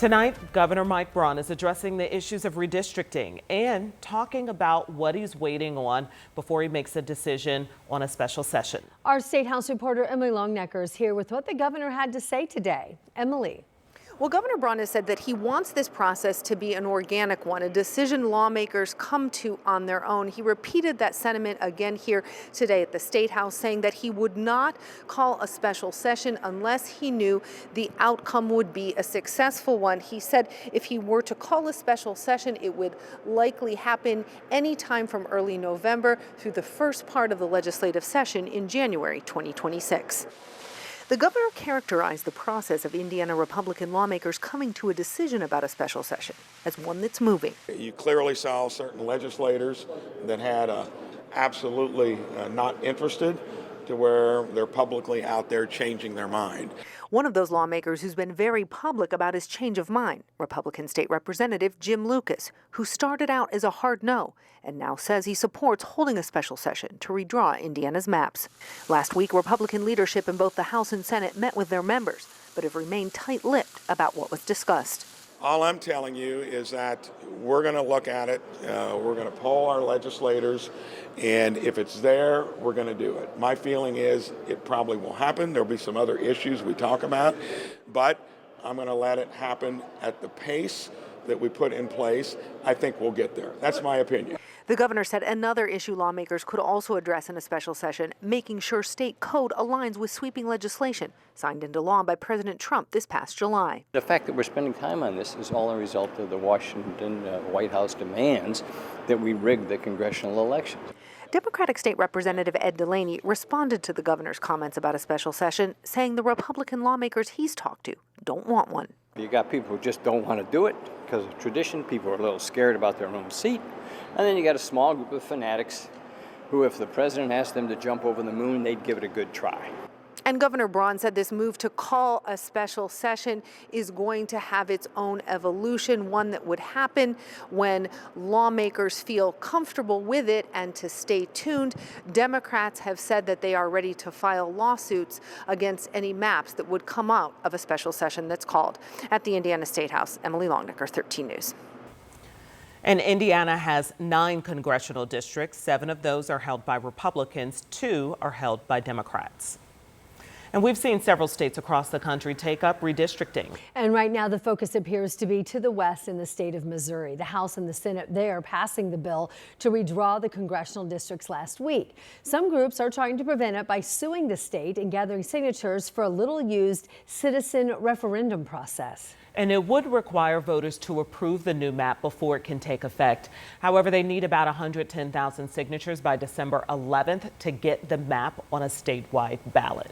Tonight, Governor Mike Braun is addressing the issues of redistricting and talking about what he's waiting on before he makes a decision on a special session. Our State House reporter Emily Longnecker is here with what the governor had to say today. Emily. Well, Governor Braun has said that he wants this process to be an organic one, a decision lawmakers come to on their own. He repeated that sentiment again here today at the State House, saying that he would not call a special session unless he knew the outcome would be a successful one. He said if he were to call a special session, it would likely happen anytime from early November through the first part of the legislative session in January 2026. The governor characterized the process of Indiana Republican lawmakers coming to a decision about a special session as one that's moving. You clearly saw certain legislators that had absolutely not interested to where they're publicly out there changing their mind. One of those lawmakers who's been very public about his change of mind, Republican State Representative Jim Lucas, who started out as a hard no and now says he supports holding a special session to redraw Indiana's maps. Last week, Republican leadership in both the House and Senate met with their members, but have remained tight-lipped about what was discussed. All I'm telling you is that we're going to look at it. We're going to poll our legislators, and if it's there, we're going to do it. My feeling is it probably will happen. There'll be some other issues we talk about, but I'm going to let it happen at the pace that we put in place. I think we'll get there. That's my opinion. The governor said another issue lawmakers could also address in a special session, making sure state code aligns with sweeping legislation signed into law by President Trump this past July. The fact that we're spending time on this is all a result of the Washington White House demands that we rig the congressional elections. Democratic State Representative Ed Delaney responded to the governor's comments about a special session, saying the Republican lawmakers he's talked to don't want one. You got people who just don't want to do it because of tradition. People are a little scared about their own seat. And then you got a small group of fanatics who, if the president asked them to jump over the moon, they'd give it a good try. And Governor Braun said this move to call a special session is going to have its own evolution, one that would happen when lawmakers feel comfortable with it. And to stay tuned, Democrats have said that they are ready to file lawsuits against any maps that would come out of a special session that's called. At the Indiana Statehouse, Emily Longnecker, 13 News. And Indiana has 9 congressional districts. 7 of those are held by Republicans, 2 are held by Democrats. And we've seen several states across the country take up redistricting. And right now the focus appears to be to the west in the state of Missouri. The House and the Senate there passing the bill to redraw the congressional districts last week. Some groups are trying to prevent it by suing the state and gathering signatures for a little used citizen referendum process. And it would require voters to approve the new map before it can take effect. However, they need about 110,000 signatures by December 11th to get the map on a statewide ballot.